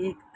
1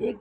1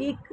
1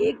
1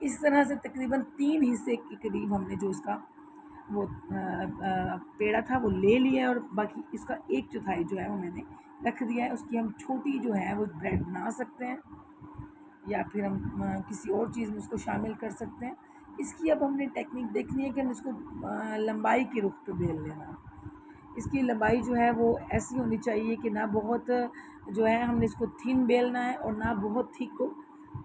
इस तरह से तकरीबन 3 हिस्से के करीब हमने जो उसका वो पेड़ा था वो ले लिया है, और बाकी इसका 1/4 जो है वो मैंने रख दिया है। उसकी हम छोटी जो है वो ब्रेड बना सकते हैं, या फिर हम किसी और चीज़ में उसको शामिल कर सकते हैं। इसकी अब हमने टेक्निक देखनी है कि हम इसको लंबाई के रुख पे बेल लेना। इसकी लंबाई जो है वो ऐसी होनी चाहिए कि ना बहुत जो है हमने इसको थिन बेलना है और ना बहुत थिक हो।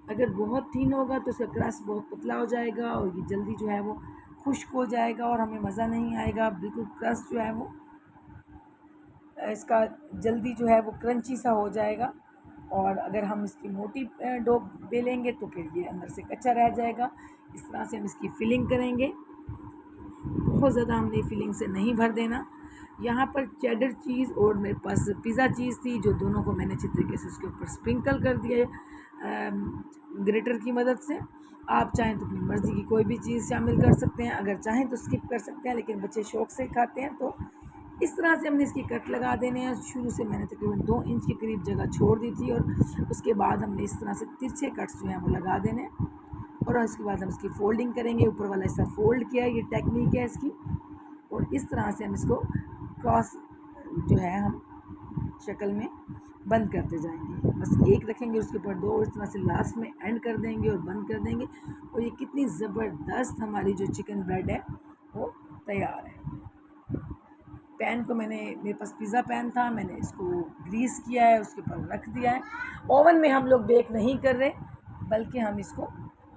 अगर बहुत थिन होगा तो इसका क्रस्ट बहुत पतला हो जाएगा और ये जल्दी जो है वो खुश्क हो जाएगा और हमें मज़ा नहीं आएगा। बिल्कुल क्रस्ट जो है वो इसका जल्दी जो है वो क्रंची सा हो जाएगा। और अगर हम इसकी मोटी डो बेलेंगे तो फिर ये अंदर से कच्चा रह जाएगा। इस तरह से हम इसकी फिलिंग करेंगे। बहुत ज़्यादा हमने फिलिंग से नहीं भर देना। यहाँ पर चेडर चीज़ और मेरे पास पिज़्ज़ा चीज़ थी, जो दोनों को मैंने अच्छी तरीके से उसके ऊपर स्प्रिंकल कर दिया ग्रेटर की मदद से। आप चाहें तो अपनी मर्ज़ी की कोई भी चीज़ शामिल कर सकते हैं, अगर चाहें तो स्किप कर सकते हैं, लेकिन बच्चे शौक़ से खाते हैं। तो इस तरह से हमने इसकी कट लगा देने हैं। शुरू से मैंने तकरीबन 2 इंच के करीब जगह छोड़ दी थी, और उसके बाद हमने इस तरह से तिरछे कट्स जो हैं वो लगा देने हैं। और उसके बाद हम इसकी फ़ोल्डिंग करेंगे। ऊपर वाला हिस्सा फ़ोल्ड किया है, ये टेक्निक है इसकी। और इस तरह से हम इसको क्रॉस जो है हम शक्ल में बंद करते जाएंगे। बस एक रखेंगे, उसके ऊपर 2, इस तरह से लास्ट में एंड कर देंगे और बंद कर देंगे। और ये कितनी ज़बरदस्त हमारी जो चिकन ब्रेड है वो तैयार है। पैन को मेरे पास पिज़्ज़ा पैन था, मैंने इसको ग्रीस किया है, उसके ऊपर रख दिया है। ओवन में हम लोग बेक नहीं कर रहे, बल्कि हम इसको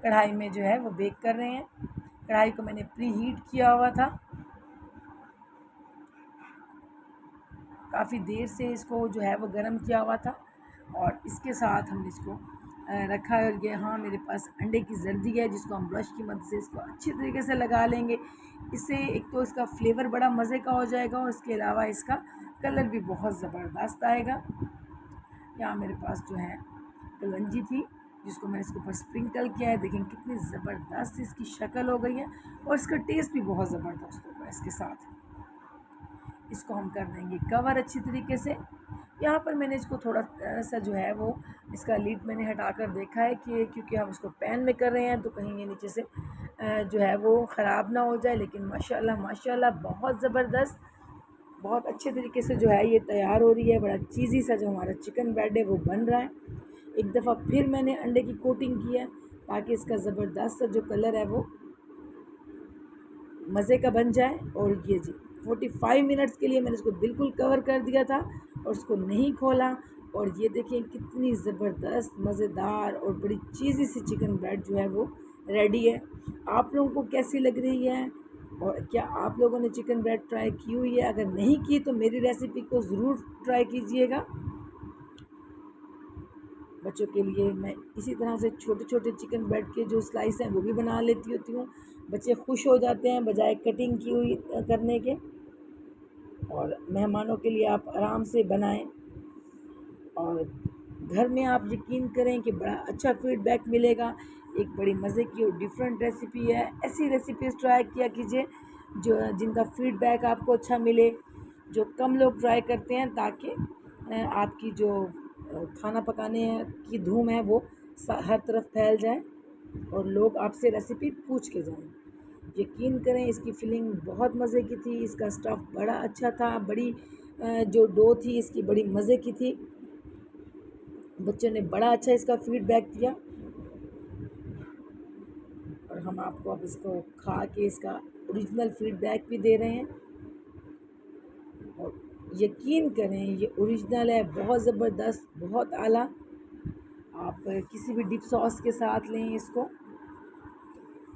कढ़ाई में जो है वो बेक कर रहे हैं। कढ़ाई को मैंने प्री हीट किया हुआ था, काफ़ी देर से इसको जो है वो गर्म किया हुआ था। और इसके साथ हमने इसको रखा है। और ये हाँ मेरे पास अंडे की जर्दी है, जिसको हम ब्रश की मदद से इसको अच्छी तरीके से लगा लेंगे। इससे एक तो इसका फ्लेवर बड़ा मज़े का हो जाएगा, और इसके अलावा इसका कलर भी बहुत ज़बरदस्त आएगा। यहाँ मेरे पास जो है कलवंजी थी, जिसको मैंने इसके ऊपर स्प्रिंकल किया है। देखें कितनी ज़बरदस्त इसकी शक्ल हो गई है, और इसका टेस्ट भी बहुत ज़बरदस्त होगा इसके साथ। इसको हम कर देंगे कवर अच्छी तरीके से। यहाँ पर मैंने इसको थोड़ा सा जो है वो इसका लीड मैंने हटा कर देखा है कि क्योंकि हम इसको पैन में कर रहे हैं तो कहीं ये नीचे से जो है वो ख़राब ना हो जाए। लेकिन माशाल्लाह माशाल्लाह बहुत ज़बरदस्त, बहुत अच्छे तरीके से जो है ये तैयार हो रही है। बड़ा चीज़ी सा जो हमारा चिकन ब्रेड है वो बन रहा है। एक दफ़ा फिर मैंने अंडे की कोटिंग की है, ताकि इसका ज़बरदस्त सा जो कलर है वो मज़े का बन जाए। और ये जी 45 मिनट्स के लिए मैंने इसको बिल्कुल कवर कर दिया था और उसको नहीं खोला। और ये देखें कितनी ज़बरदस्त मज़ेदार और बड़ी चीज़ी सी चिकन ब्रेड जो है वो रेडी है। आप लोगों को कैसी लग रही है, और क्या आप लोगों ने चिकन ब्रेड ट्राई की हुई है? अगर नहीं की तो मेरी रेसिपी को ज़रूर ट्राई कीजिएगा। बच्चों के लिए मैं इसी तरह से छोटे छोटे चिकन ब्रेड के जो स्लाइस हैं वो भी बना लेती होती हूँ। बच्चे खुश हो जाते हैं बजाय कटिंग की हुई करने के। और मेहमानों के लिए आप आराम से बनाएं, और घर में आप यकीन करें कि बड़ा अच्छा फीडबैक मिलेगा। एक बड़ी मज़े की और डिफरेंट रेसिपी है। ऐसी रेसिपीज़ ट्राई किया कीजिए जो जिनका फीडबैक आपको अच्छा मिले, जो कम लोग ट्राई करते हैं, ताकि आपकी जो खाना पकाने की धूम है वो हर तरफ फैल जाए और लोग आपसे रेसिपी पूछ के जाएं। यकीन करें इसकी फिलिंग बहुत मज़े की थी, इसका स्टफ़ बड़ा अच्छा था, बड़ी जो डो थी इसकी बड़ी मज़े की थी। बच्चों ने बड़ा अच्छा इसका फीडबैक दिया, और हम आपको अब इसको खा के इसका ओरिजिनल फीडबैक भी दे रहे हैं। और यकीन करें ये ओरिजिनल है, बहुत ज़बरदस्त, बहुत आला। आप किसी भी डिप सॉस के साथ लें इसको,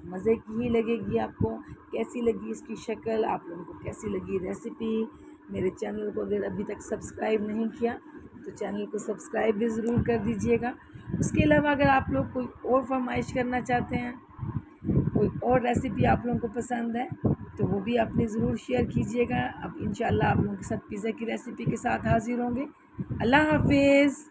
मज़े की ही लगेगी आपको। कैसी लगी इसकी शक्ल, आप लोगों को कैसी लगी रेसिपी? मेरे चैनल को अगर अभी तक सब्सक्राइब नहीं किया तो चैनल को सब्सक्राइब भी ज़रूर कर दीजिएगा। उसके अलावा अगर आप लोग कोई और फरमाइश करना चाहते हैं, कोई और रेसिपी आप लोगों को पसंद है, तो वो भी आपने ज़रूर शेयर कीजिएगा। अब इंशाल्लाह आप लोगों के साथ पिज़्ज़ा की रेसिपी के साथ हाज़िर होंगे। अल्लाह हाफ़िज़।